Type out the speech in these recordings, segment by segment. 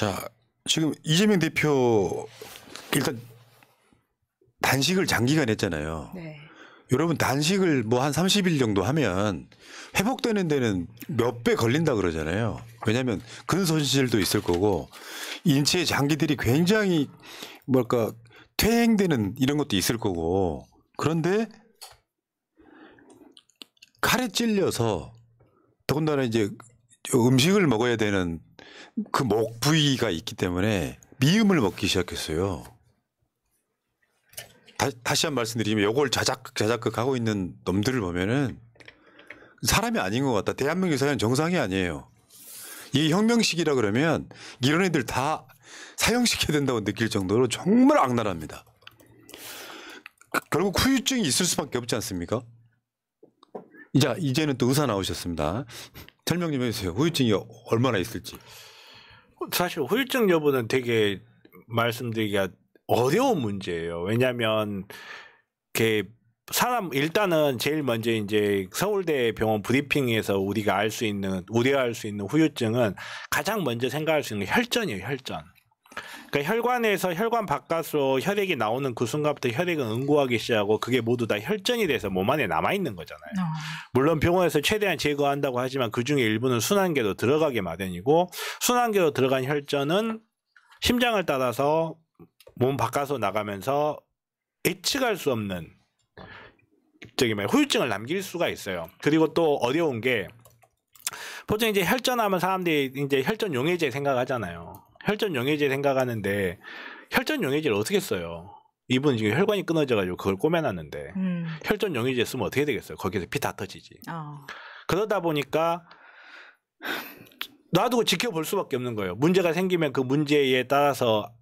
자, 지금 이재명 대표 일단 단식을 장기간 했잖아요. 네. 여러분 단식을 뭐 한 30일 정도 하면 회복되는 데는 몇 배 걸린다 그러잖아요. 왜냐하면 근손실도 있을 거고 인체의 장기들이 굉장히 뭐랄까 퇴행되는 이런 것도 있을 거고 그런데 칼에 찔려서 더군다나 이제 음식을 먹어야 되는 그 목 부위가 있기 때문에 미음을 먹기 시작했어요. 다시 한 번 말씀드리면 요걸 자작극 하고 있는 놈들을 보면은 사람이 아닌 것 같다. 대한민국 사회는 정상이 아니에요. 이 혁명식이라 그러면 이런 애들 다 사형시켜야 된다고 느낄 정도로 정말 악랄합니다. 결국 후유증이 있을 수밖에 없지 않습니까? 이제는 또 의사 나오셨습니다. 설명 좀 해주세요. 후유증이 얼마나 있을지. 사실 후유증 여부는 되게 말씀드리기가 어려운 문제예요. 왜냐하면 일단은 제일 먼저 이제 서울대 병원 브리핑에서 우리가 알 수 있는 우려할 수 있는 후유증은 가장 먼저 생각할 수 있는 게 혈전이에요. 혈전. 그러니까 혈관에서 혈관 바깥으로 혈액이 나오는 그 순간부터 혈액은 응고하기 시작하고 그게 모두 다 혈전이 돼서 몸 안에 남아 있는 거잖아요. 물론 병원에서 최대한 제거한다고 하지만 그 중에 일부는 순환계로 들어가게 마련이고 순환계로 들어간 혈전은 심장을 따라서 몸 바깥으로 나가면서 예측할 수 없는 후유증을 남길 수가 있어요. 그리고 또 어려운 게 보통 이제 혈전하면 사람들이 이제 혈전 용해제 생각하잖아요. 혈전 용해제 생각하는데 혈전 용해제를 어떻게 써요? 이분 지금 혈관이 끊어져가지고 그걸 꼬매놨는데 혈전 용해제 쓰면 어떻게 되겠어요? 거기서 피 다 터지지. 그러다 보니까 놔두고 지켜볼 수밖에 없는 거예요. 문제가 생기면 그 문제에 따라서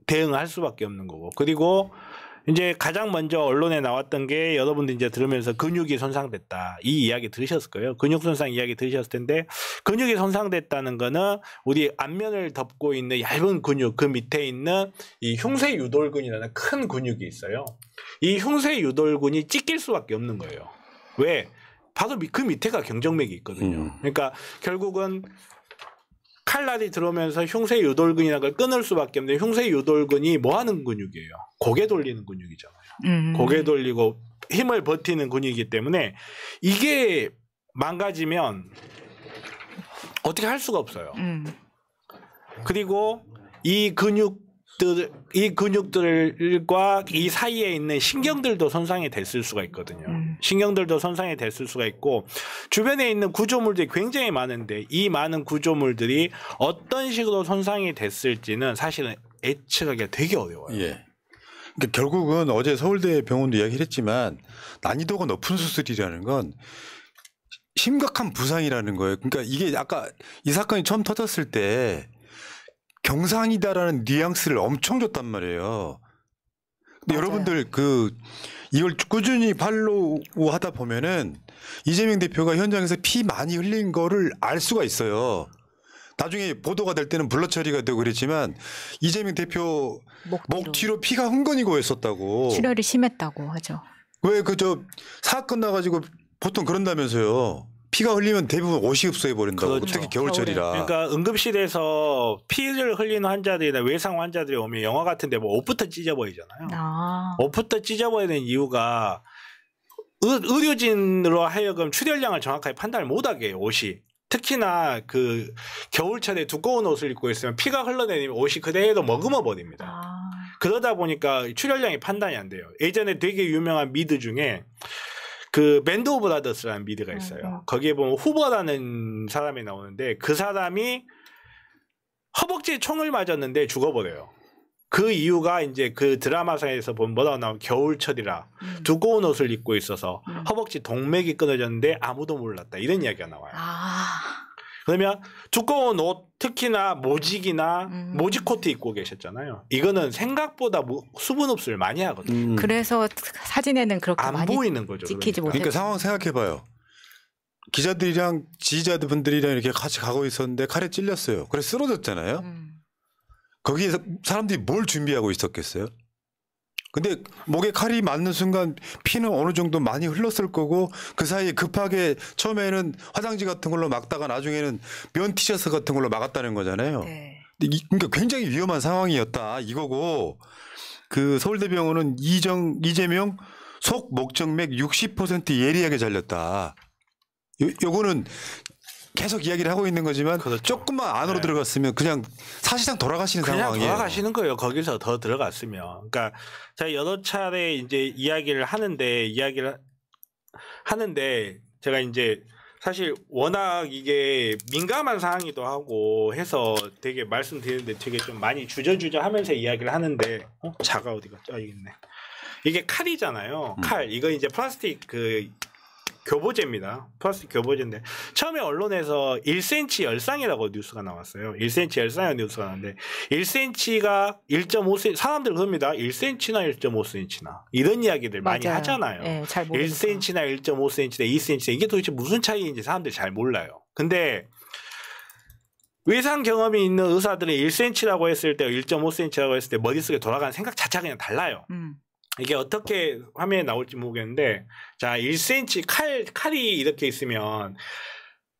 대응할 수밖에 없는 거고. 그리고 이제 가장 먼저 언론에 나왔던 게 여러분들 이제 들으면서 근육이 손상됐다. 이 이야기 들으셨을 거예요. 근육 손상 이야기 들으셨을 텐데 근육이 손상됐다는 거는 우리 안면을 덮고 있는 얇은 근육 그 밑에 있는 이 흉쇄유돌근이라는 큰 근육이 있어요. 이 흉쇄유돌근이 찢길 수밖에 없는 거예요. 왜? 바로 그 밑에가 경정맥이 있거든요. 그러니까 결국은 칼날이 들어오면서 흉쇄유돌근이라는 걸 끊을 수밖에 없는데 흉쇄유돌근이 뭐 하는 근육이에요? 고개 돌리는 근육이잖아요. 고개 돌리고 힘을 버티는 근육이기 때문에 이게 망가지면 어떻게 할 수가 없어요. 그리고 이 근육들과 이 사이에 있는 신경들도 손상이 됐을 수가 있거든요. 신경들도 손상이 됐을 수가 있고 주변에 있는 구조물들이 굉장히 많은데 이 많은 구조물들이 어떤 식으로 손상이 됐을지는 사실은 예측하기가 되게 어려워요. 예. 그러니까 결국은 어제 서울대 병원도 이야기를 했지만 난이도가 높은 수술이라는 건 심각한 부상이라는 거예요. 그러니까 이게 아까 이 사건이 처음 터졌을 때 경상이다라는 뉘앙스를 엄청 줬단 말이에요. 근데 맞아요. 여러분들 이걸 꾸준히 팔로우 하다 보면은 이재명 대표가 현장에서 피 많이 흘린 거를 알 수가 있어요. 나중에 보도가 될 때는 블러 처리가 되고 그랬지만 이재명 대표 목 뒤로 피가 흥건히 고였었다고. 출혈이 심했다고 하죠. 왜 사건 나가지고 보통 그런다면서요. 피가 흘리면 대부분 옷이 흡수해 버린다고. 그렇죠. 특히 겨울철이라. 그러니까 응급실에서 피를 흘리는 환자들이나 외상 환자들이 오면 영화 같은데 뭐 옷부터 찢어버리잖아요. 옷부터 찢어버리는 이유가 의료진으로 하여금 출혈량을 정확하게 판단을 못하게 해요. 옷이. 특히나 그 겨울철에 두꺼운 옷을 입고 있으면 피가 흘러내리면 옷이 그대로 머금어 버립니다. 그러다 보니까 출혈량이 판단이 안 돼요. 예전에 되게 유명한 미드 중에 그 밴드 오브 브라더스라는 미드가 있어요. 거기에 보면 후보라는 사람이 나오는데 그 사람이 허벅지에 총을 맞았는데 죽어버려요. 그 이유가 이제 그 드라마상에서 보면 뭐라고 나오면 겨울철이라 두꺼운 옷을 입고 있어서 허벅지 동맥이 끊어졌는데 아무도 몰랐다. 이런 이야기가 나와요. 그러면 두꺼운 옷 특히나 모직이나 모직 코트 입고 계셨잖아요. 이거는 생각보다 수분 흡수를 많이 하거든요. 그래서 사진에는 그렇게 안 많이 보이는 거죠. 찍히지 못해요. 그러니까 상황 생각해봐요. 기자들이랑 지지자분들이랑 이렇게 같이 가고 있었는데 칼에 찔렸어요. 그래서 쓰러졌잖아요. 거기에서 사람들이 뭘 준비하고 있었겠어요? 근데 목에 칼이 맞는 순간 피는 어느 정도 많이 흘렀을 거고 그 사이에 급하게 처음에는 화장지 같은 걸로 막다가 나중에는 면 티셔츠 같은 걸로 막았다는 거잖아요. 네. 그러니까 굉장히 위험한 상황이었다 이거고 그 서울대병원은 이재명 속 목정맥 60% 예리하게 잘렸다. 요거는 계속 이야기를 하고 있는 거지만 그렇죠. 조금만 안으로 네. 들어갔으면 그냥 사실상 돌아가시는 그냥 상황이에요. 돌아가시는 거예요. 거기서 더 들어갔으면. 그러니까 제가 여러 차례 이제 이야기를 하는데 제가 이제 사실 워낙 이게 민감한 사항이기도 하고 해서 되게 말씀드리는데 되게 좀 많이 주저주저 하면서 이야기를 하는데 자가 어디 갔죠? 여기 있네. 이게 칼이잖아요. 칼. 이거 이제 플라스틱 그 교보제입니다. 플라스틱 교보제인데 처음에 언론에서 1cm 열상이라고 뉴스가 나왔어요. 1cm 열상이라는 뉴스가 나왔는데 1cm가 1.5cm 사람들 그럽니다. 1cm나 1.5cm나 이런 이야기들 많이 맞아요. 하잖아요. 네, 잘 모르니까. 1cm나 1.5cm나 2cm 이게 도대체 무슨 차이인지 사람들이 잘 몰라요. 근데 외상 경험이 있는 의사들은 1cm라고 했을 때 1.5cm라고 했을 때 머릿속에 돌아가는 생각 자체가 그냥 달라요. 이게 어떻게 화면에 나올지 모르겠는데 자 1cm 칼이 이렇게 있으면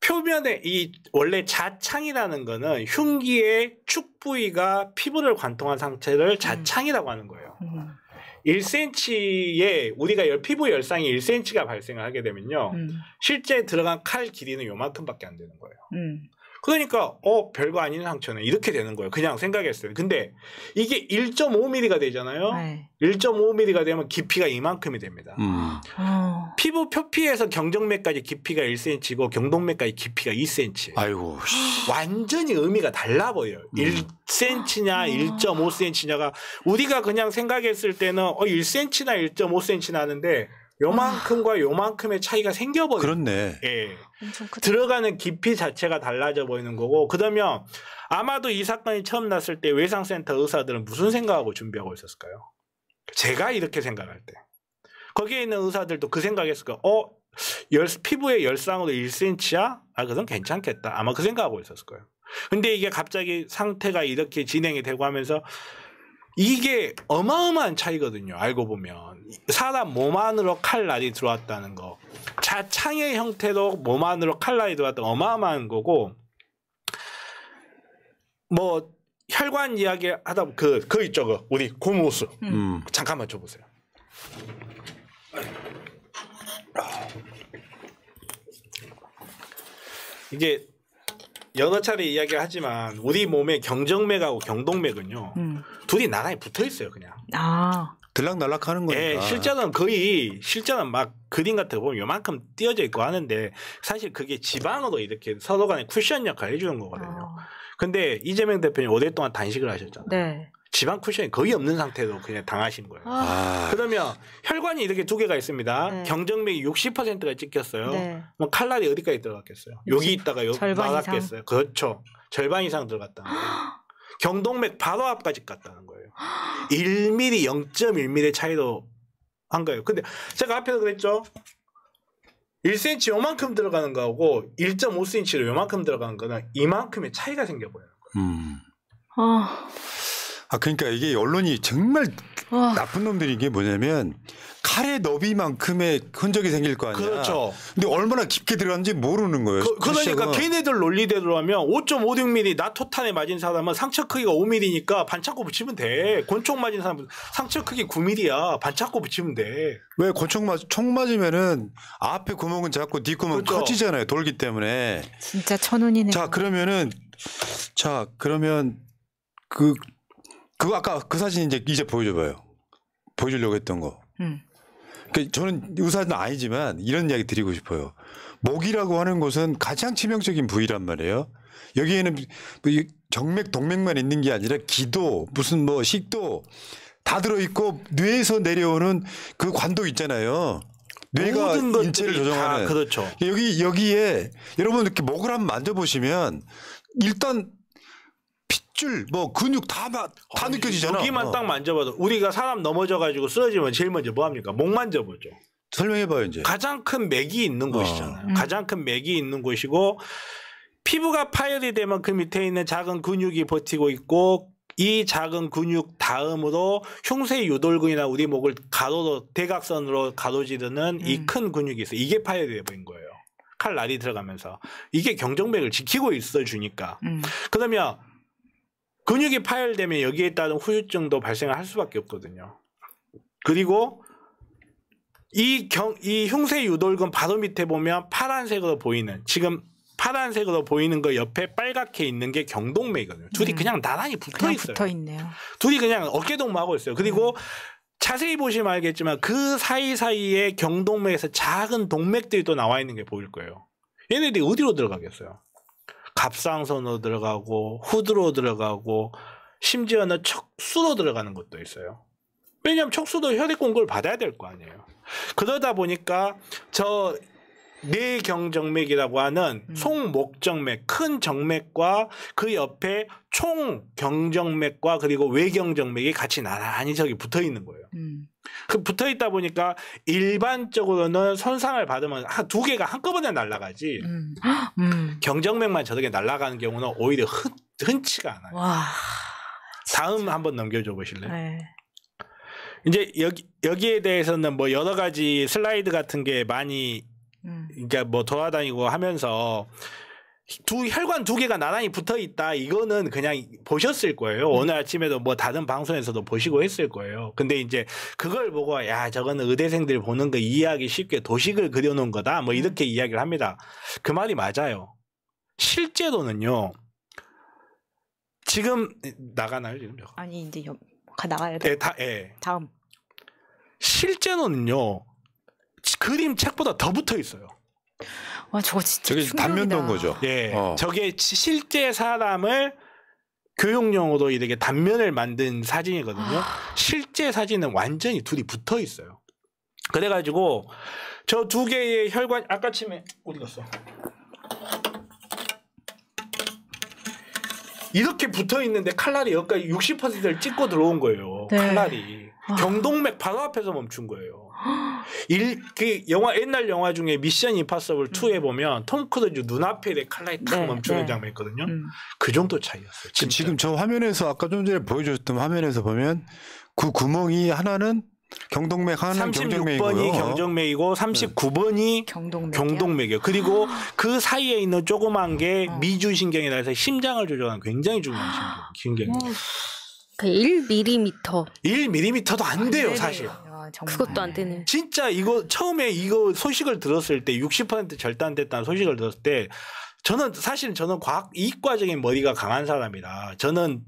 표면에 이 원래 자창이라는 거는 흉기의 축 부위가 피부를 관통한 상태를 자창이라고 하는 거예요. 1cm에 우리가 피부 열상이 1cm가 발생을 하게 되면요. 실제 들어간 칼 길이는 요만큼밖에 안 되는 거예요. 그러니까 별거 아닌 상처네 이렇게 되는 거예요. 그냥 생각했어요. 근데 이게 1.5mm가 되잖아요. 네. 1.5mm가 되면 깊이가 이만큼이 됩니다. 피부 표피에서 경정맥까지 깊이가 1cm고 경동맥까지 깊이가 2cm. 아이고. 완전히 의미가 달라 보여요. 1cm냐 1.5cm냐가 우리가 그냥 생각했을 때는 1cm나 1.5cm나 하는데 요만큼과 요만큼의 차이가 생겨버려요. 그렇네. 예. 엄청 크다. 들어가는 깊이 자체가 달라져 보이는 거고 그러면 아마도 이 사건이 처음 났을 때 외상센터 의사들은 무슨 생각하고 준비하고 있었을까요? 제가 이렇게 생각할 때 거기에 있는 의사들도 그 생각했을 거예요. 피부의 열상으로 1cm야? 그럼 괜찮겠다. 아마 그 생각하고 있었을 거예요. 근데 이게 갑자기 상태가 이렇게 진행이 되고 하면서 이게 어마어마한 차이거든요. 알고 보면 사람 몸 안으로 칼날이 들어왔다는 거 자창의 형태로 몸 안으로 칼날이 들어왔다는 거 어마어마한 거고 뭐 혈관 이야기 하다 그 있죠. 우리 고무호수 잠깐만 줘보세요. 이게 여러 차례 이야기를 하지만 우리 몸의 경정맥하고 경동맥은요. 둘이 나란히 붙어 있어요. 그냥. 들락날락하는 거니까. 예, 실제는 막 그림 같은 거 보면 요만큼 띄어져 있고 하는데 사실 그게 지방으로 이렇게 서로 간에 쿠션 역할을 해주는 거거든요. 근데 이재명 대표님 오랫동안 단식을 하셨잖아요. 네. 지방 쿠션이 거의 없는 상태로 그냥 당하신 거예요. 그러면 혈관이 이렇게 두 개가 있습니다. 네. 경정맥이 60%가 찍혔어요. 네. 뭐 칼날이 어디까지 들어갔겠어요? 여기 있다가 여기 절반 나갔겠어요. 그렇죠. 절반 이상 들어갔다는 거예요. 경동맥 바로 앞까지 갔다는 거예요. 1mm, 0.1mm 차이로 한 거예요. 근데 제가 앞에서 그랬죠. 1cm 요만큼 들어가는 거하고 1.5cm로 요만큼 들어가는 거는 이만큼의 차이가 생겨버려요. 그러니까 이게 언론이 정말 나쁜 놈들인 게 뭐냐면 칼의 너비만큼의 흔적이 생길 거 아니야. 그렇죠. 근데 얼마나 깊게 들어갔는지 모르는 거예요. 그러니까 시작은. 걔네들 논리대로 하면 5.56mm 나토탄에 맞은 사람은 상처 크기가 5mm니까 반창고 붙이면 돼. 권총 맞은 사람은 상처 크기 9mm야. 반창고 붙이면 돼. 왜 총 맞으면은 앞에 구멍은 작고 뒷 구멍은 그렇죠. 커지잖아요. 돌기 때문에. 진짜 천운이네. 그러면 그거 아까 그 사진 이제 보여줘봐요. 보여주려고 했던 거. 저는 의사는 아니지만 이런 이야기 드리고 싶어요. 목이라고 하는 곳은 가장 치명적인 부위란 말이에요. 여기에는 정맥, 동맥만 있는 게 아니라 기도, 무슨 뭐 식도 다 들어있고 뇌에서 내려오는 그 관도 있잖아요. 뇌가 인체를 조정하는. 그렇죠. 여기에 여러분 이렇게 목을 한번 만져보시면 일단 핏줄, 뭐 근육 다 느껴지잖아. 여기만 딱 만져봐도 우리가 사람 넘어져가지고 쓰러지면 제일 먼저 뭐 합니까? 목 만져보죠. 설명해봐요 이제. 가장 큰 맥이 있는 곳이잖아요. 가장 큰 맥이 있는 곳이고 피부가 파열이 되면 그 밑에 있는 작은 근육이 버티고 있고 이 작은 근육 다음으로 흉쇄 유돌근이나 우리 목을 가로로 대각선으로 가로지르는 이 큰 근육이 있어요. 이게 파열이 돼버린 거예요. 칼날이 들어가면서. 이게 경정맥을 지키고 있어 주니까. 그러면 근육이 파열되면 여기에 따른 후유증도 발생을 할 수밖에 없거든요. 그리고 이 흉쇄 유돌근 바로 밑에 보면 파란색으로 보이는 지금 파란색으로 보이는 거 옆에 빨갛게 있는 게 경동맥이거든요. 둘이 그냥 나란히 붙어 있어요. 붙어 있네요. 둘이 그냥 어깨동무하고 있어요. 그리고 자세히 보시면 알겠지만 그 사이사이에 경동맥에서 작은 동맥들이 또 나와 있는 게 보일 거예요. 얘네들이 어디로 들어가겠어요? 갑상선으로 들어가고 후두로 들어가고 심지어는 척수로 들어가는 것도 있어요. 왜냐하면 척수도 혈액 공급을 받아야 될 거 아니에요. 그러다 보니까 저 뇌경정맥이라고 하는 송목정맥, 큰 정맥과 그 옆에 총경정맥과 그리고 외경정맥이 같이 나란히 저기 붙어 있는 거예요. 그 붙어 있다 보니까 일반적으로는 손상을 받으면 두 개가 한꺼번에 날아가지 경정맥만 저렇게 날아가는 경우는 오히려 흔치가 않아요. 와. 다음 한번 넘겨줘 보실래요? 네. 이제 여기에 대해서는 뭐 여러 가지 슬라이드 같은 게 많이 이제 뭐 돌아다니고 하면서 혈관 두 개가 나란히 붙어 있다. 이거는 그냥 보셨을 거예요. 오늘 아침에도 뭐 다른 방송에서도 보시고 했을 거예요. 근데 이제 그걸 보고 야 저거는 의대생들 보는 거 이해하기 쉽게 도식을 그려놓은 거다. 뭐 이렇게 이야기를 합니다. 그 말이 맞아요. 실제로는요. 지금 나가나요 지금? 아니 이제 나가야 돼. 예. 다음. 실제로는요. 그림 책보다 더 붙어 있어요. 와 저거 진짜 저게 충격이다. 단면도인 거죠. 예. 저게 실제 사람을 교육용으로 이렇게 단면을 만든 사진이거든요. 실제 사진은 완전히 둘이 붙어 있어요. 그래가지고 저 두 개의 혈관 아까 침에 어디 갔어? 이렇게 붙어 있는데 칼날이 여기까지 60%를 찍고 들어온 거예요. 네. 칼날이 경동맥 바로 앞에서 멈춘 거예요. 그 영화 옛날 영화 중에 미션 임파서블 2에 보면 톰 크루즈 눈앞에 칼날이 탁 멈추는 장면이 있거든요. 그 정도 차이였어요. 진짜. 지금 저 화면에서 아까 좀 전에 보여줬던 화면에서 보면 그 구멍이 하나는 경동맥, 하나는 36번이 경정맥이고요. 경정맥이고 39번이 경동맥이에요. 그리고 그 사이에 있는 조그만 게 미주신경이라 해서 심장을 조절하는 굉장히 중요한 신경이에요. 그 1mm. 1mm도 안 돼요, 사실. 그것도 안 되네. 진짜 이거 처음에 이거 소식을 들었을 때 60% 절단됐다는 소식을 들었을 때 저는 과학 이과적인 머리가 강한 사람이라 저는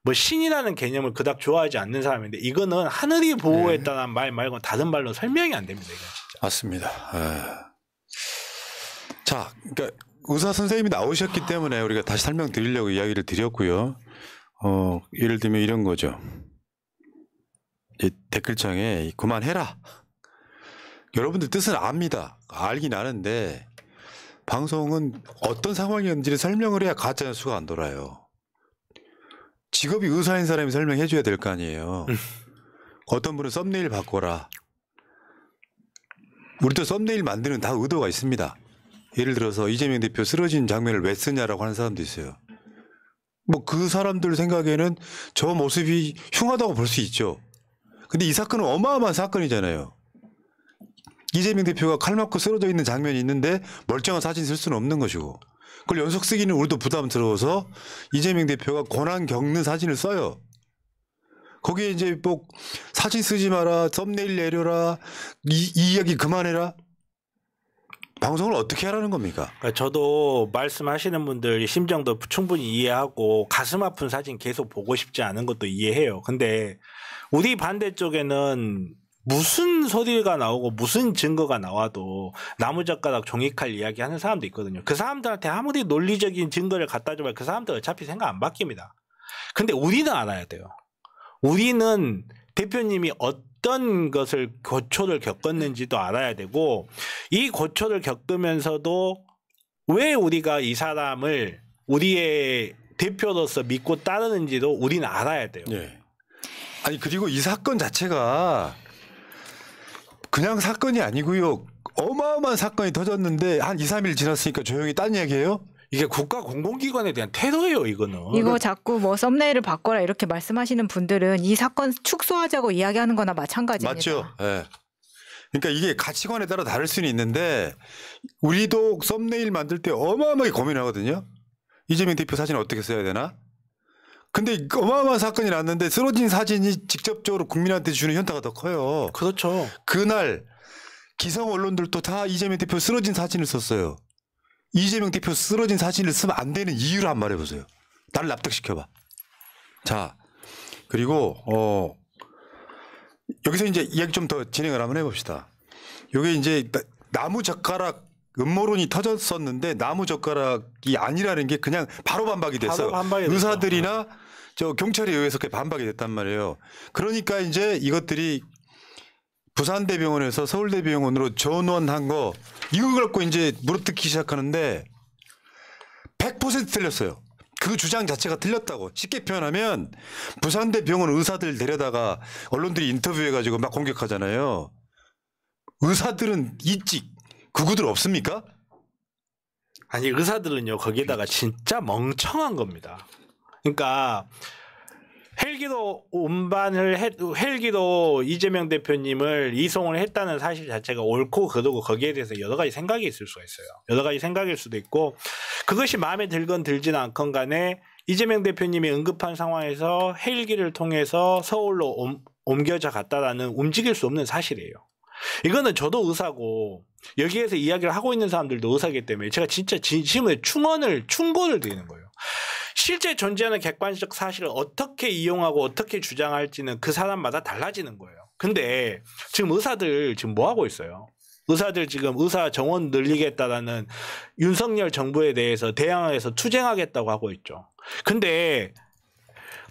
뭐 신이라는 개념을 그닥 좋아하지 않는 사람인데 이거는 하늘이 보호했다는 말 말고 다른 말로 설명이 안 됩니다. 이건 진짜. 맞습니다. 자, 그러니까 의사 선생님이 나오셨기 때문에 우리가 다시 설명드리려고 이야기를 드렸고요. 예를 들면 이런 거죠. 이 댓글창에 그만해라. 여러분들 뜻은 압니다. 알긴 아는데 방송은 어떤 상황이었는지를 설명을 해야 가짜 뉴스가 안 돌아요. 직업이 의사인 사람이 설명해 줘야 될 거 아니에요. 어떤 분은 썸네일 바꿔라. 우리도 썸네일 만드는 다 의도가 있습니다. 예를 들어서 이재명 대표 쓰러진 장면을 왜 쓰냐라고 하는 사람도 있어요. 뭐 그 사람들 생각에는 저 모습이 흉하다고 볼 수 있죠. 근데 이 사건은 어마어마한 사건이잖아요. 이재명 대표가 칼 맞고 쓰러져 있는 장면이 있는데 멀쩡한 사진 쓸 수는 없는 것이고 그걸 연속 쓰기는 우리도 부담스러워서 이재명 대표가 고난 겪는 사진을 써요. 거기에 이제 뭐 사진 쓰지 마라, 썸네일 내려라, 이 이야기 그만해라. 방송을 어떻게 하라는 겁니까? 그러니까 저도 말씀하시는 분들 심정도 충분히 이해하고 가슴 아픈 사진 계속 보고 싶지 않은 것도 이해해요. 근데 우리 반대쪽에는 무슨 소리가 나오고 무슨 증거가 나와도 나무젓가락 종이칼 이야기하는 사람도 있거든요. 그 사람들한테 아무리 논리적인 증거를 갖다 주면 그 사람들 어차피 생각 안 바뀝니다. 근데 우리는 알아야 돼요. 우리는 대표님이 어떤 것을 고초를 겪었는지도 알아야 되고 이 고초를 겪으면서도 왜 우리가 이 사람을 우리의 대표로서 믿고 따르는지도 우리는 알아야 돼요. 네. 아니 그리고 이 사건 자체가 그냥 사건이 아니고요. 어마어마한 사건이 터졌는데 한 2, 3일 지났으니까 조용히 딴 얘기예요? 이게 국가 공공기관에 대한 태도예요, 이거는. 이거 자꾸 뭐 썸네일을 바꿔라 이렇게 말씀하시는 분들은 이 사건 축소하자고 이야기하는 거나 마찬가지입니다. 맞죠. 예. 그러니까 이게 가치관에 따라 다를 수는 있는데 우리도 썸네일 만들 때 어마어마하게 고민하거든요. 이재명 대표 사진 어떻게 써야 되나? 근데 어마어마한 사건이 났는데 쓰러진 사진이 직접적으로 국민한테 주는 현타가 더 커요. 그렇죠. 그날 기성 언론들도 다 이재명 대표 쓰러진 사진을 썼어요. 이재명 대표 쓰러진 사진을 쓰면 안 되는 이유를 한번 말해보세요. 나를 납득시켜봐. 자, 그리고 여기서 이제 이야기 좀 더 진행을 한번 해봅시다. 요게 이제 나무젓가락 음모론이 터졌었는데 나무젓가락이 아니라는 게 그냥 바로 반박이 됐어요. 바로 반박이 의사들이나 저 경찰에 의해서 그게 반박이 됐단 말이에요. 그러니까 이제 이것들이 부산대병원에서 서울대병원으로 전원한 거 이거 갖고 이제 물어뜯기 시작하는데 100% 틀렸어요. 그 주장 자체가 틀렸다고. 쉽게 표현하면 부산대병원 의사들 데려다가 언론들이 인터뷰해가지고 막 공격하잖아요. 의사들은 있지. 그구들 없습니까? 아니 의사들은요 거기에다가 진짜 멍청한 겁니다. 그러니까 헬기도 이재명 대표님을 이송을 했다는 사실 자체가 옳고 그르고 거기에 대해서 여러 가지 생각이 있을 수가 있어요. 여러 가지 생각일 수도 있고 그것이 마음에 들건 들지는 않건 간에 이재명 대표님이 응급한 상황에서 헬기를 통해서 서울로 옮겨져 갔다라는 움직일 수 없는 사실이에요. 이거는 저도 의사고 여기에서 이야기를 하고 있는 사람들도 의사이기 때문에 제가 진짜 진심으로 충고를 드리는 거예요. 실제 존재하는 객관적 사실을 어떻게 이용하고 어떻게 주장할지는 그 사람마다 달라지는 거예요. 근데 지금 의사들 지금 뭐 하고 있어요? 의사들 지금 의사 정원 늘리겠다라는 윤석열 정부에 대해서 대항해서 투쟁하겠다고 하고 있죠. 근데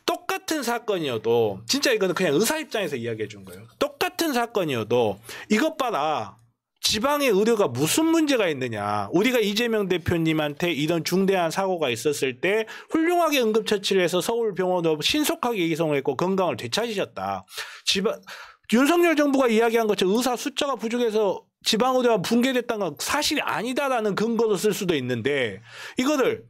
똑같은 사건이어도 진짜 이거는 그냥 의사 입장에서 이야기해 준 거예요. 똑같은 사건이어도 이것 봐라. 지방의 의료가 무슨 문제가 있느냐. 우리가 이재명 대표님한테 이런 중대한 사고가 있었을 때 훌륭하게 응급처치를 해서 서울병원으로 신속하게 이송을 했고 건강을 되찾으셨다. 윤석열 정부가 이야기한 것처럼 의사 숫자가 부족해서 지방의료가 붕괴됐다는 건 사실이 아니다라는 근거로 쓸 수도 있는데 이거를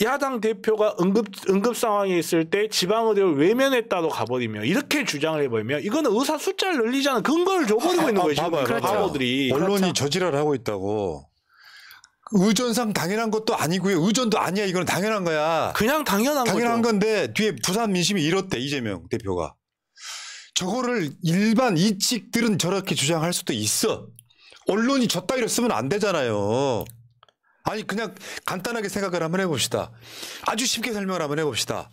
야당 대표가 응급 상황에 있을 때 지방의료를 외면했다고 가버리면 이렇게 주장을 해버리면 이거는 의사 숫자를 늘리자는 근거를 줘버리고 있는 거예요. 지금 봐봐요. 바보들이. 언론이 그렇죠. 저지랄을 하고 있다고. 의전상 당연한 것도 아니고요. 의전도 아니야. 이건 당연한 거야. 그냥 당연한 거죠. 건데 뒤에 부산 민심이 이렇대 이재명 대표가. 저거를 일반 이직들은 저렇게 주장할 수도 있어. 언론이 저 따위로 쓰면 안 되잖아요. 아니 그냥 간단하게 생각을 한번 해봅시다. 아주 쉽게 설명을 한번 해봅시다.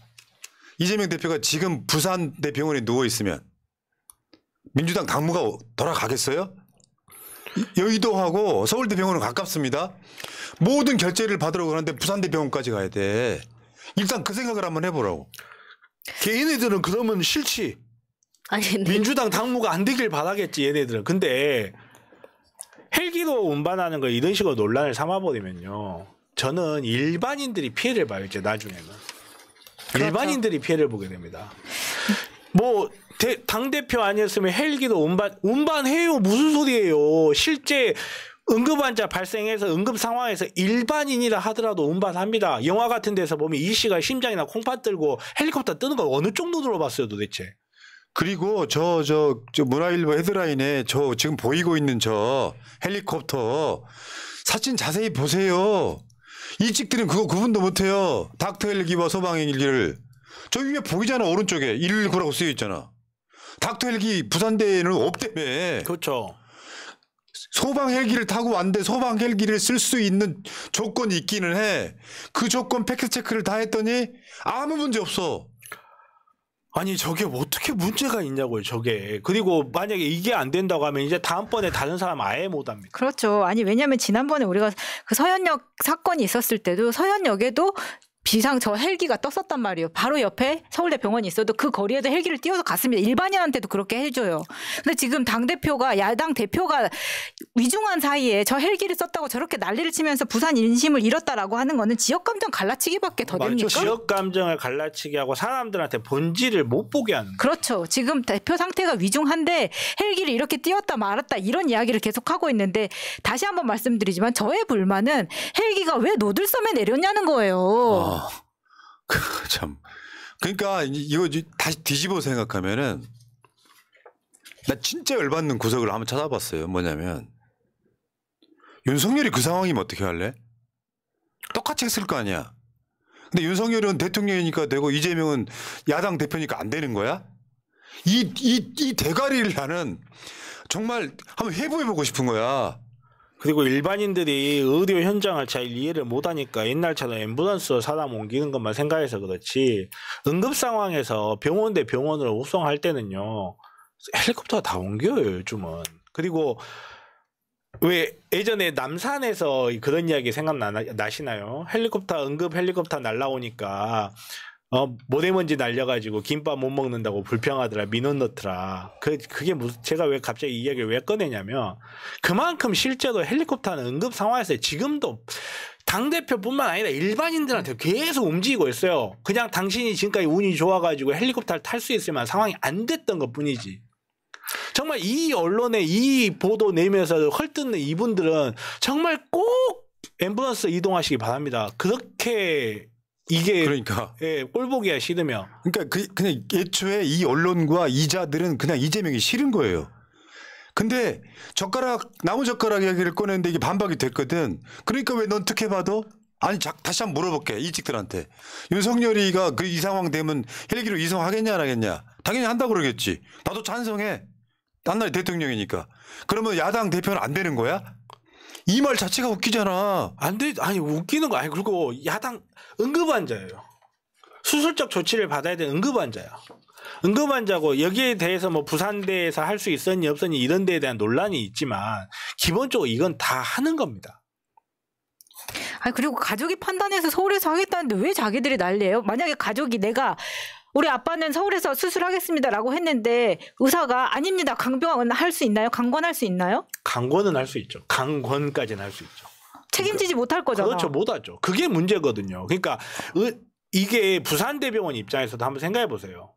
이재명 대표가 지금 부산대병원에 누워있으면 민주당 당무가 돌아가겠어요? 여의도하고 서울대병원은 가깝습니다. 모든 결제를 받으러 가는데 부산대병원까지 가야 돼. 일단 그 생각을 한번 해보라고. 걔네들은 그러면 싫지. 아니 근데 민주당 당무가 안 되길 바라겠지 얘네들은. 근데 헬기로 운반하는 거 이런 식으로 논란을 삼아버리면요. 저는 일반인들이 피해를 봐요. 이제 나중에는. 그렇죠. 일반인들이 피해를 보게 됩니다. 뭐 당대표 아니었으면 헬기도 운반해요. 무슨 소리예요. 실제 응급환자 발생해서 응급 상황에서 일반인이라 하더라도 운반합니다. 영화 같은 데서 보면 이 씨가 심장이나 콩팥 들고 헬리콥터 뜨는 거 어느 정도로 봤어요 도대체. 그리고 저 문화일보 헤드라인에 저 지금 보이고 있는 저 헬리콥터 사진 자세히 보세요. 일찍들은 그거 구분도 못해요. 닥터 헬기와 소방 헬기를. 저 위에 보이잖아. 오른쪽에 119라고 쓰여 있잖아. 닥터 헬기 부산대에는 없다며. 그렇죠. 소방 헬기를 타고 왔는데 소방 헬기를 쓸 수 있는 조건이 있기는 해. 그 조건 팩트 체크를 다 했더니 아무 문제 없어. 아니 저게 어떻게 문제가 있냐고요 저게. 그리고 만약에 이게 안 된다고 하면 이제 다음번에 다른 사람 아예 못 합니다. 그렇죠. 아니 왜냐하면 지난번에 우리가 그 서현역 사건이 있었을 때도 서현역에도 비상 저 헬기가 떴었단 말이에요. 바로 옆에 서울대 병원이 있어도 그 거리에도 헬기를 띄워서 갔습니다. 일반인한테도 그렇게 해줘요. 근데 지금 당대표가 야당 대표가 위중한 사이에 저 헬기를 썼다고 저렇게 난리를 치면서 부산 인심을 잃었다라고 하는 거는 지역 감정 갈라치기밖에 더 됩니까? 지역 감정을 갈라치게 하고 사람들한테 본질을 못 보게 하는 거예요. 그렇죠. 지금 대표 상태가 위중한데 헬기를 이렇게 띄웠다 말았다 이런 이야기를 계속하고 있는데 다시 한번 말씀드리지만 저의 불만은 헬기가 왜 노들섬에 내렸냐는 거예요. 참. 그러니까 이거 다시 뒤집어 생각하면은 나 진짜 열받는 구석을 한번 찾아봤어요. 뭐냐면 윤석열이 그 상황이면 어떻게 할래? 똑같이 했을 거 아니야. 근데 윤석열은 대통령이니까 되고 이재명은 야당 대표니까 안 되는 거야? 이 대가리를 나는 정말 한번 해부해보고 싶은 거야. 그리고 일반인들이 의료 현장을 잘 이해를 못하니까 옛날처럼 앰뷸런스 사람 옮기는 것만 생각해서 그렇지 응급 상황에서 병원 대 병원으로 후송할 때는요 헬리콥터가 다 옮겨요 요즘은. 그리고 왜 예전에 남산에서 그런 이야기 생각나시나요? 응급 헬리콥터 날라오니까 모래먼지 날려가지고 김밥 못 먹는다고 불평하더라, 민원 넣더라. 그게 무슨, 제가 왜 갑자기 이 이야기를 왜 꺼내냐면, 그만큼 실제로 헬리콥터는 응급 상황에서 지금도 당대표뿐만 아니라 일반인들한테 계속 움직이고 있어요. 그냥 당신이 지금까지 운이 좋아가지고 헬리콥터를 탈 수 있으면 상황이 안 됐던 것 뿐이지. 정말 이 언론에 이 보도 내면서 헐뜯는 이분들은 정말 꼭 앰뷸런스 이동하시기 바랍니다. 그렇게 이게 그러니까 예, 꼴보기가 싫으면. 그러니까 그냥 애초에 이 언론과 이자들은 그냥 이재명이 싫은 거예요. 근데 나무 젓가락 이야기를 꺼냈는데 이게 반박이 됐거든. 그러니까 왜 넌 특혜 받아? 아니 다시 한번 물어볼게. 이직들한테. 윤석열이가 이 상황 되면 헬기로 이송하겠냐 안 하겠냐. 당연히 한다고 그러겠지. 나도 찬성해. 딴 나라 대통령이니까. 그러면 야당 대표는 안 되는 거야? 이 말 자체가 웃기잖아. 안 돼. 아니 웃기는 거 아니. 그리고 야당 응급환자예요. 수술적 조치를 받아야 되는 응급환자야. 응급환자고 여기에 대해서 뭐 부산대에서 할 수 있었니 없었니 이런 데에 대한 논란이 있지만 기본적으로 이건 다 하는 겁니다. 아니 그리고 가족이 판단해서 서울에서 하겠다는데 왜 자기들이 난리예요? 만약에 가족이 우리 아빠는 서울에서 수술하겠습니다라고 했는데 의사가 아닙니다. 강병원 할 수 있나요? 강권할 수 있나요? 강권은 할 수 있죠. 강권까지는 할 수 있죠. 책임지지 못할 거잖아. 그렇죠. 못하죠. 그게 문제거든요. 그러니까 이게 부산대병원 입장에서도 한번 생각해 보세요.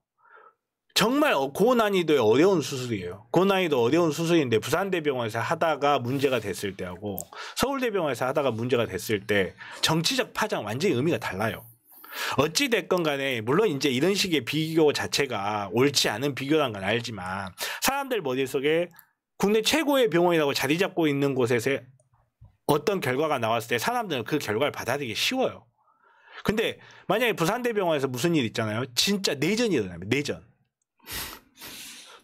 정말 고난이도의 어려운 수술이에요. 고난이도 어려운 수술인데 부산대병원에서 하다가 문제가 됐을 때하고 서울대병원에서 하다가 문제가 됐을 때 정치적 파장 완전히 의미가 달라요. 어찌 됐건 간에 물론 이제 이런 식의 비교 자체가 옳지 않은 비교란 건 알지만 사람들 머릿속에 국내 최고의 병원이라고 자리 잡고 있는 곳에서 어떤 결과가 나왔을 때 사람들은 그 결과를 받아들이기 쉬워요. 근데 만약에 부산대병원에서 무슨 일 있잖아요. 진짜 내전이 일어납니다. 내전.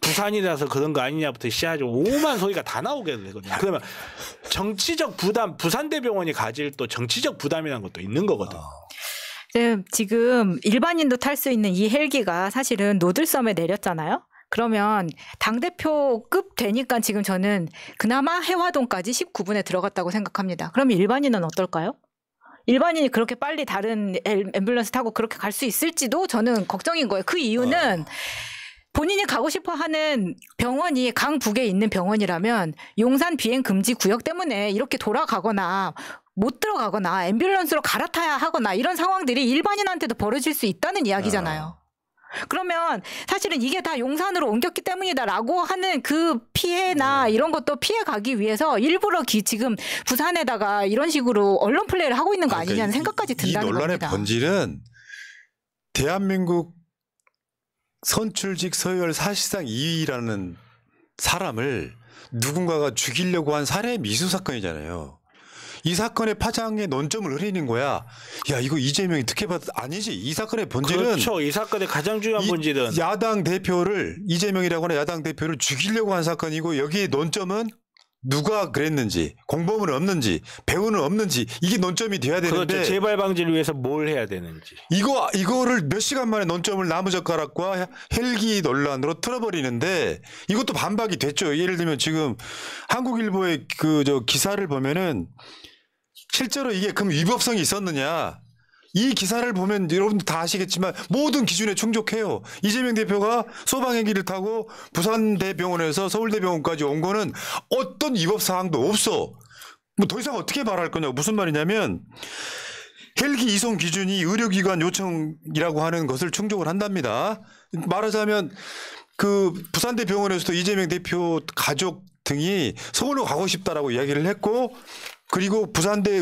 부산이라서 그런 거 아니냐부터 시작하고 오만 소리가 다 나오게 되거든요. 그러면 정치적 부담, 부산대병원이 가질 또 정치적 부담이라는 것도 있는 거거든요. 지금 일반인도 탈 수 있는 이 헬기가 사실은 노들섬에 내렸잖아요. 그러면 당대표급 되니까 지금 저는 그나마 해화동까지 19분에 들어갔다고 생각합니다. 그러면 일반인은 어떨까요? 일반인이 그렇게 빨리 다른 앰뷸런스 타고 그렇게 갈 수 있을지도 저는 걱정인 거예요. 그 이유는 본인이 가고 싶어 하는 병원이 강북에 있는 병원이라면 용산 비행 금지 구역 때문에 이렇게 돌아가거나 못 들어가거나 앰뷸런스로 갈아타야 하거나 이런 상황들이 일반인한테도 벌어질 수 있다는 이야기잖아요. 그러면 사실은 이게 다 용산으로 옮겼기 때문이다라고 하는 그 피해나 이런 것도 피해가기 위해서 일부러 지금 부산에다가 이런 식으로 언론 플레이를 하고 있는 거 아니냐는 생각까지 든다는 이 논란의 겁니다. 본질은 대한민국 선출직 서열 사실상 2위라는 사람을 누군가가 죽이려고 한 살해 미수 사건이잖아요. 이 사건의 파장에 논점을 흐리는 거야. 야, 이거 이재명이 특혜받 아니지. 이 사건의 본질은 그렇죠. 이 사건의 가장 중요한 본질은 야당 대표를 이재명이라고 하는 야당 대표를 죽이려고 한 사건이고 여기에 논점은 누가 그랬는지 공범은 없는지 배우는 없는지 이게 논점이 돼야 되는데 그렇죠. 재발 방지를 위해서 뭘 해야 되는지 이거를 몇 시간 만에 논점을 나무젓가락과 헬기 논란으로 틀어버리는데 이것도 반박이 됐죠. 예를 들면 지금 한국일보의 기사를 보면은 실제로 이게 그럼 위법성이 있었느냐. 이 기사를 보면 여러분들 다 아시겠지만 모든 기준에 충족해요. 이재명 대표가 소방헬기를 타고 부산대병원에서 서울대병원까지 온 거는 어떤 위법사항도 없어. 뭐 더 이상 어떻게 말할 거냐고. 무슨 말이냐면 헬기 이송 기준이 의료기관 요청이라고 하는 것을 충족을 한답니다. 말하자면 그 부산대병원에서도 이재명 대표 가족 등이 서울로 가고 싶다라고 이야기를 했고 그리고 부산대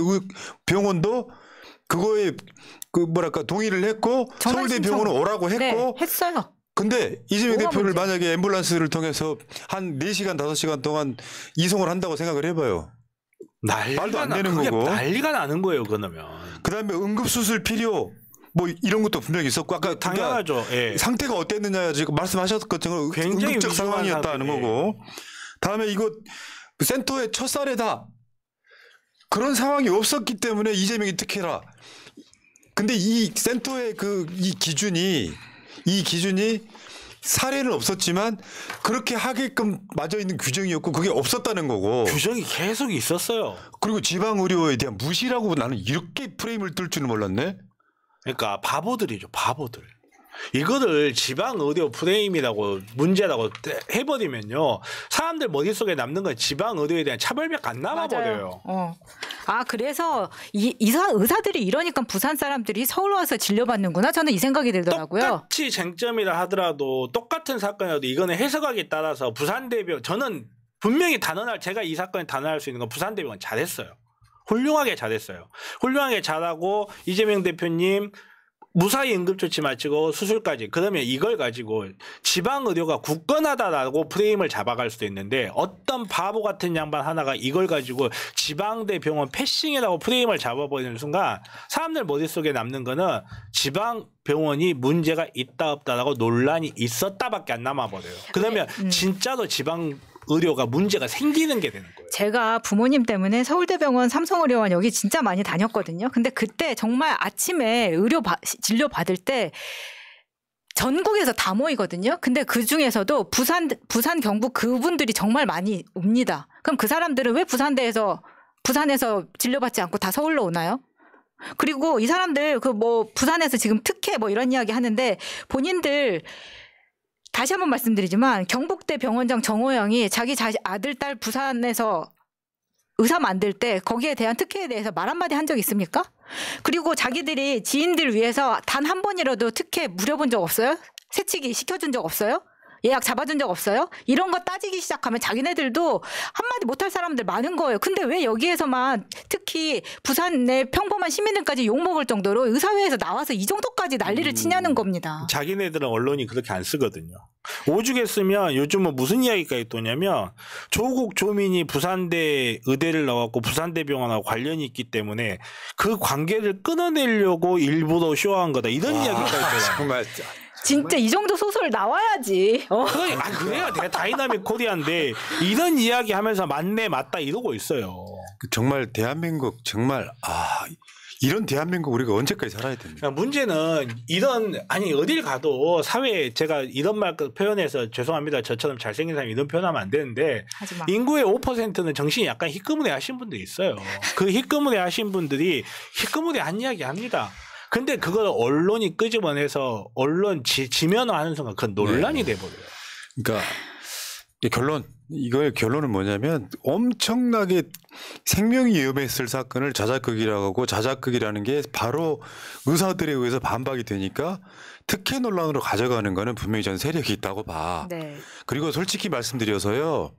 병원도 그거에 동의를 했고 서울대병원은 오라고 했고 네, 했어요. 근데 이재명 대표를 문제? 만약에 앰뷸런스를 통해서 한 4시간 5시간 동안 이송을 한다고 생각을 해봐요. 말도 안 되는 거고. 난리가 나는 거예요. 그러면. 그다음에 응급수술 필요 뭐 이런 것도 분명히 있었고 아까 당연하죠. 예. 상태가 어땠느냐 지금 말씀하셨던 것처럼 굉장히 응급적 위중한 상황이었다는 상태. 거고 다음에 이거 센터의 첫 사례다 그런 상황이 없었기 때문에 이재명이 특혜라. 근데 이 센터의 이 기준이 사례는 없었지만 그렇게 하게끔 맞아 있는 규정이었고 그게 없었다는 거고. 규정이 계속 있었어요. 그리고 지방 의료에 대한 무시라고 나는 이렇게 프레임을 뜰 줄은 몰랐네. 그러니까 바보들이죠. 바보들. 이거를 지방 의료 프레임이라고 문제라고 해버리면요. 사람들 머릿속에 남는 건 지방 의료에 대한 차별밖에 안 남아버려요. 아 그래서 의사들이 이러니까 부산 사람들이 서울 와서 진료받는구나 저는 이 생각이 들더라고요. 똑같이 쟁점이라 하더라도 똑같은 사건이라도 이거는 해석하기에 따라서 부산대병 저는 분명히 제가 이 사건에 단언할 수 있는 건 부산대병은 잘했어요. 훌륭하게 잘했어요. 훌륭하게 잘하고 이재명 대표님 무사히 응급조치 마치고 수술까지 그러면 이걸 가지고 지방의료가 굳건하다라고 프레임을 잡아갈 수도 있는데 어떤 바보 같은 양반 하나가 이걸 가지고 지방대 병원 패싱이라고 프레임을 잡아버리는 순간 사람들 머릿속에 남는 거는 지방병원이 문제가 있다 없다라고 논란이 있었다밖에 안 남아버려요. 그러면 진짜로 지방의료가 문제가 생기는 게 되는 거예요. 제가 부모님 때문에 서울대병원 삼성의료원 여기 진짜 많이 다녔거든요. 근데 그때 정말 아침에 진료 받을 때 전국에서 다 모이거든요. 근데 그 중에서도 부산 경북 그분들이 정말 많이 옵니다. 그럼 그 사람들은 왜 부산에서 진료받지 않고 다 서울로 오나요? 그리고 이 사람들 부산에서 지금 특혜 이런 이야기 하는데 본인들 다시 한번 말씀드리지만 경북대 병원장 정호영이 자기 아들 딸 부산에서 의사 만들 때 거기에 대한 특혜에 대해서 말 한마디 한 적 있습니까? 그리고 자기들이 지인들 위해서 단 한 번이라도 특혜 물어본 적 없어요? 새치기 시켜준 적 없어요? 예약 잡아준 적 없어요? 이런 거 따지기 시작하면 자기네들도 한마디 못할 사람들 많은 거예요. 근데 왜 여기에서만 특히 부산 내 평범한 시민들까지 욕먹을 정도로 의사회에서 나와서 이 정도까지 난리를 치냐는 겁니다. 자기네들은 언론이 그렇게 안 쓰거든요. 오죽 했으면 요즘은 무슨 이야기가 있더냐면 조국 조민이 부산대 의대를 나왔고 부산대병원하고 관련이 있기 때문에 그 관계를 끊어내려고 일부러 쇼한 거다. 이런 이야기가 있더라고요. 정말 진짜 이 정도 소설 나와야지. 그래야 다이나믹 코리아인데 이런 이야기 하면서 맞네 맞다 이러고 있어요. 정말 대한민국 정말 이런 대한민국 우리가 언제까지 살아야 됩니까? 그러니까 문제는 어딜 가도 사회에 제가 이런 말 표현해서 죄송합니다. 저처럼 잘생긴 사람이 이런 표현하면 안 되는데 하지마. 인구의 5%는 정신이 약간 희끄무레 하신 분들이 있어요. 그 희끄무레 하신 분들이 희끄무레한 이야기 합니다. 근데 그걸 언론이 끄집어내서 언론 지면화하는 순간 그건 논란이 돼버려요. 그러니까 이거의 결론은 뭐냐면 엄청나게 생명이 위험했을 사건을 자작극이라고 하고 자작극이라는 게 바로 의사들에 의해서 반박이 되니까 특혜 논란으로 가져가는 거는 분명히 전 세력이 있다고 봐. 네. 그리고 솔직히 말씀드려서요.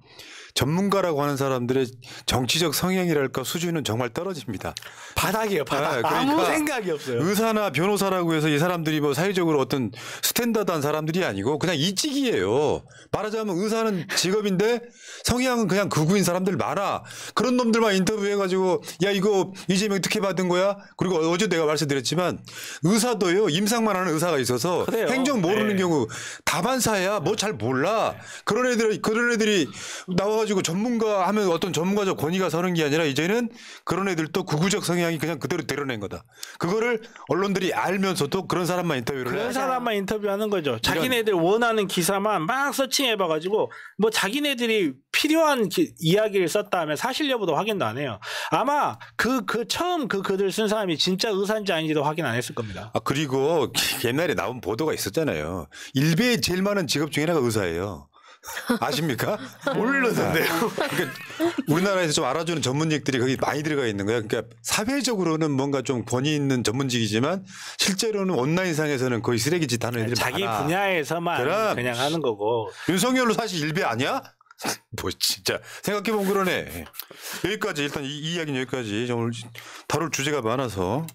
전문가라고 하는 사람들의 정치적 성향이랄까 수준은 정말 떨어집니다. 바닥이에요, 바닥. 그러니까 아무 생각이 없어요. 의사나 변호사라고 해서 이 사람들이 사회적으로 어떤 스탠다드한 사람들이 아니고 그냥 이직이에요. 말하자면 의사는 직업인데 성향은 그냥 극우인 사람들 많아. 그런 놈들만 인터뷰해가지고 야 이거 이재명 특혜 받은 거야? 그리고 어제 내가 말씀드렸지만 의사도요 임상만 하는 의사가 있어서 그래요. 행정 모르는 경우 다반사야 뭐 잘 몰라. 그런 애들이 나와가지고 전문가 하면 어떤 전문가적 권위가 서는 게 아니라 이제는 그런 애들도 극우적 성향이 그냥 그대로 드러낸 거다. 그거를 언론들이 알면서도 그런 사람만 인터뷰를 그런 해. 사람만 인터뷰하는 거죠. 자기네들 원하는 기사만 막 서칭해봐가지고 자기네들이 필요한 이야기를 썼다 하면 사실 여부도 확인도 안 해요. 아마 처음 그 글을 쓴 사람이 진짜 의사인지 아닌지도 확인 안 했을 겁니다. 그리고 옛날에 나온 보도가 있었잖아요. 일베에 제일 많은 직업 중에 하나가 의사예요. 아십니까? 모르는데요. 그러니까 우리나라에서 좀 알아주는 전문직들이 거기 많이 들어가 있는 거예요. 그러니까 사회적으로는 뭔가 좀 권위 있는 전문직이지만 실제로는 온라인상에서는 거의 쓰레기짓 하는 애들이 자기 많아. 분야에서만 그냥 하는 거고. 윤석열로 사실 일베 아니야? 진짜 생각해보면 그러네. 여기까지 일단 이 이야기는 여기까지. 오늘 다룰 주제가 많아서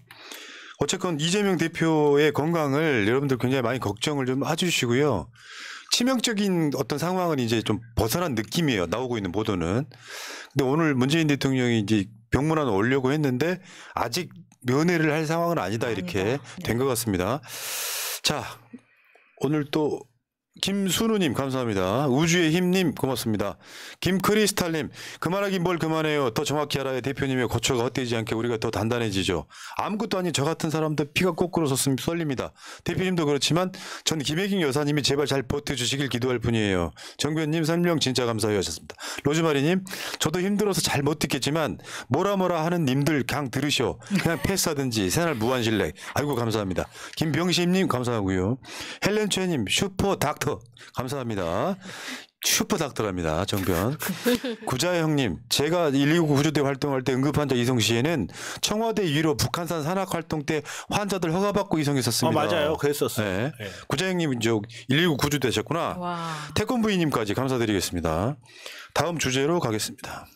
어쨌건 이재명 대표의 건강을 여러분들 굉장히 많이 걱정을 좀 해주시고요. 치명적인 어떤 상황은 이제 좀 벗어난 느낌이에요. 나오고 있는 보도는. 근데 오늘 문재인 대통령이 이제 병문안 오려고 했는데 아직 면회를 할 상황은 아니다 이렇게 아니다. 된 것 같습니다. 자, 오늘 또 김순우님 감사합니다. 우주의 힘님 고맙습니다. 김크리스탈님 그만하긴 뭘 그만해요. 더 정확히 알아야 대표님의 고초가 헛되지 않게 우리가 더 단단해지죠. 아무것도 아닌 저 같은 사람도 피가 거꾸로 쏠립니다. 대표님도 그렇지만 전 김혜경 여사님이 제발 잘 버텨주시길 기도할 뿐이에요. 정변님 설명 진짜 감사해요 하셨습니다. 로즈마리님 저도 힘들어서 잘 못 듣겠지만 뭐라 하는 님들 그냥 들으셔. 그냥 패스하든지 새날 무한실내. 아이고 감사합니다. 김병심님 감사하고요. 헬렌최님 슈퍼 닥터 감사합니다. 슈퍼 닥터랍니다. 정변. 구자형님 제가 119 구조대 활동할 때 응급환자 이송 시에는 청와대 위로 북한산 산악 활동 때 환자들 허가받고 이송했었습니다. 맞아요. 그랬었어요. 네. 네. 구자형님 이제 119 구조대셨구나. 와. 태권부인님까지 감사드리겠습니다. 다음 주제로 가겠습니다.